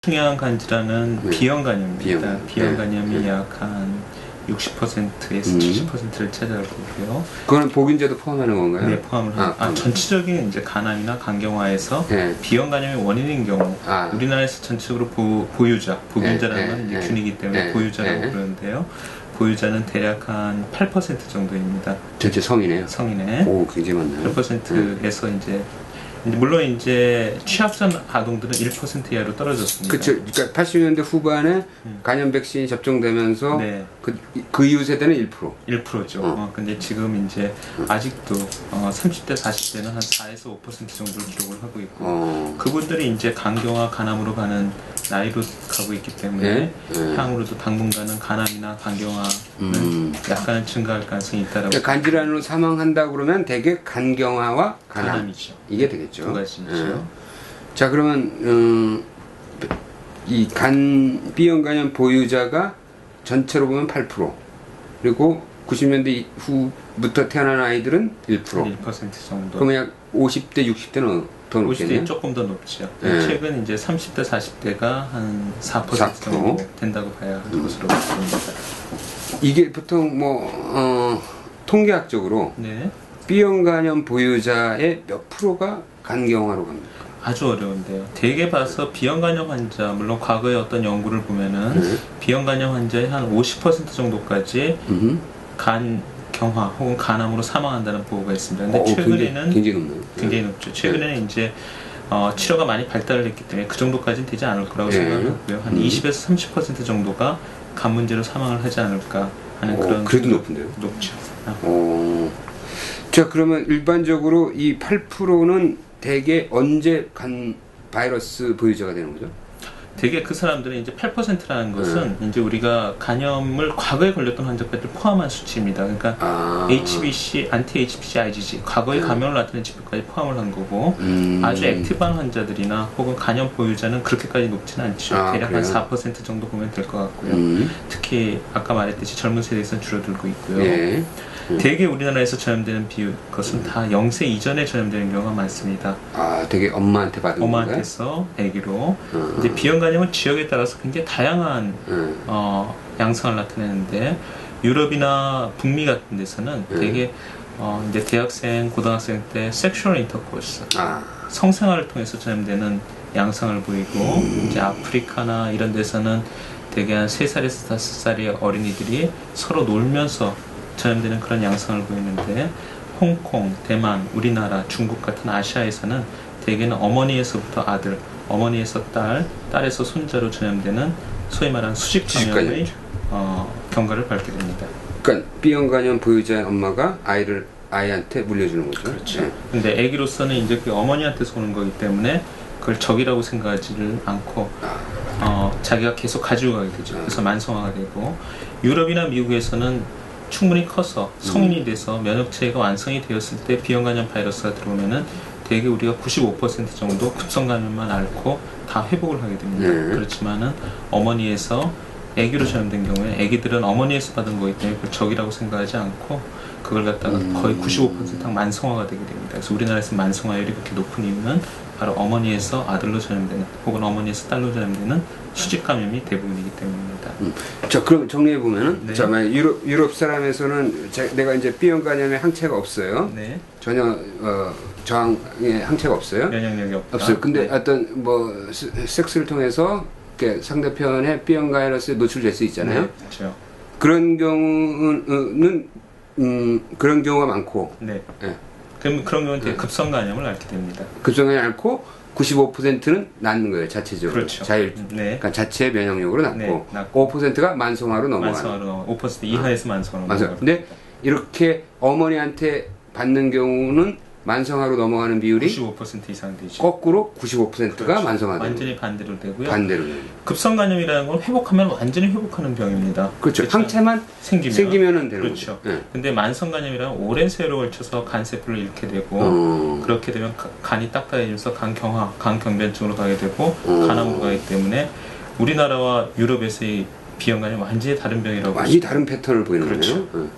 중요한 간질환은 네. 비형간염입니다. 비형간염이 네. 약 한 60%에서 70%를 차지하고요. 그거는 보균제도 포함하는 건가요? 네, 포함을 하고 전체적인 이제 간암이나 간경화에서 네. 비형간염이 원인인 경우 우리나라에서 전체적으로 보유자, 보균자라는 건 이제 균이기 때문에 보유자라고 부르는데요. 보유자는 대략 한 8% 정도입니다. 전체 성인이에요? 성인의. 오, 굉장히 많나요? 8%에서 이제 물론 이제 취약선 아동들은 1% 이하로 떨어졌습니다. 그렇죠. 그러니까 80년대 후반에 간염 백신이 접종되면서 네. 그 이후 세대는 1%. 1%죠. 근데 지금 이제 아직도 30대, 40대는 한 4에서 5% 정도를 기록을 하고 있고 그분들이 이제 간경화, 간암으로 가는 나이로 가고 있기 때문에 향후로도 당분간은 간암이나 간경화는 약간은 증가할 가능성이 있다라고. 그러니까 간질환으로 사망한다 그러면 대개 간경화와 간암이죠. 이게 되겠죠. 두 가지죠. 자, 그러면 이 비형간염 보유자가 전체로 보면 8%, 그리고 90년대 이후부터 태어난 아이들은 1%. 1% 정도. 그러면 약 50대, 60대는 더 높겠네요. 50대 조금 더 높죠. 네. 최근 이제 30대, 40대가 한 4% 정도 된다고 봐야 할 것으로 보입니다. 이게 보통 통계학적으로 네. B형간염 보유자의 몇 프로가 간경화로 갑니까? 아주 어려운데요. 대개 봐서 B형간염 환자, 물론 과거의 어떤 연구를 보면은 B형간염 환자의 한 50% 정도까지 간경화 혹은 간암으로 사망한다는 보고가 있습니다. 근데 최근에는 굉장히 높죠. 최근에는 이제 치료가 많이 발달을 했기 때문에 그 정도까지는 되지 않을 거라고 생각하고요. 한 20에서 30% 정도가 간 문제로 사망을 하지 않을까 하는 그런. 그래도 높은데요? 높죠. 자, 그러면 일반적으로 이 8%는 대개 언제 간 바이러스 보유자가 되는 거죠? 대개 그 사람들은 이제 8%라는 것은 이제 우리가 간염을 과거에 걸렸던 환자까지 포함한 수치입니다. 그러니까 HBC, 안티-HBC, IgG 과거에 감염을 나타낸疾病까지 포함을 한 거고 아주 액티브한 환자들이나 혹은 간염 보유자는 그렇게까지 높지는 않죠. 대략 한 4% 정도 보면 될 것 같고요. 특히 아까 말했듯이 젊은 세대에서는 줄어들고 있고요. 대개 우리나라에서 전염되는 것은 다 0세 이전에 전염되는 경우가 많습니다. 되게 엄마한테 받은 건가요? 엄마한테서 아기로. 이제 비형간염은 지역에 따라서 굉장히 다양한 양상을 나타내는데 유럽이나 북미 같은 데서는 되게 이제 대학생, 고등학생 때 섹슈얼 인터코스, 성생활을 통해서 전염되는 양상을 보이고 이제 아프리카나 이런 데서는 대개 한 3살에서 5살의 어린이들이 서로 놀면서 전염되는 그런 양상을 보이는데 홍콩, 대만, 우리나라, 중국 같은 아시아에서는 대개는 어머니에서부터 아들, 어머니에서 딸, 딸에서 손자로 전염되는 소위 말하는 수직 감염의 경과를 밟게 됩니다. 그러니까 B형간염 보유자의 엄마가 아이한테 물려주는 거죠. 그렇죠. 근데 아기로서는 이제 그 어머니한테서 오는 거기 때문에 그걸 적이라고 생각하지를 않고 자기가 계속 가지고 가게 되죠. 그래서 만성화가 되고 유럽이나 미국에서는 충분히 커서 성인이 돼서 면역체계가 완성이 되었을 때 B형간염 바이러스가 들어오면은 대개 우리가 95% 정도 급성감염만 앓고 다 회복을 하게 됩니다. 그렇지만은 어머니에서 아기로 전염된 경우에 아기들은 어머니에서 받은 거기 때문에 그걸 적이라고 생각하지 않고 그걸 갖다가 거의 95% 만성화가 되게 됩니다. 그래서 우리나라에서 만성화율이 그렇게 높은 이유는 바로 어머니에서 아들로 전염되는 혹은 어머니에서 딸로 전염되는 수직 감염이 대부분이기 때문입니다. 자, 그럼 정리해 보면은 유럽 사람에서는 내가 이제 B형간염에 항체가 없어요. 전혀 저항의 항체가 없어요. 면역력이 없어요. 근데 어떤 섹스를 통해서 상대편의 B형바이러스에 노출될 수 있잖아요. 그렇죠. 그런 경우는 그런 경우가 많고. 그럼 그런 경우는 되게 급성간염을 앓게 됩니다. 급성간염을 앓고 95%는 낫는 거예요, 자체적으로. 그렇죠. 그러니까 자체 면역력으로 낫고 5%가 만성화로 넘어가는. 5% 이하에서 만성화로 넘어가는. 근데 이렇게 어머니한테 받는 경우는 만성화로 넘어가는 비율이 95% 이상 되죠. 거꾸로 95%가 그렇죠. 만성화되고 완전히 반대로 되고요. 반대로. 급성간염이라는 건 회복하면 완전히 회복하는 병입니다. 그렇죠. 항체만 생기면은 되는 거죠. 근데 만성간염이란 오랜 세월에 걸쳐서 간세포를 잃게 되고 그렇게 되면 간이 딱딱해지면서 간경화, 간경변증으로 가게 되고 간암으로 가기 때문에 우리나라와 유럽에서의 B형간염 완전히 다른 병이라고. 완전히 다른 패턴을 보이는 거죠. 거네요.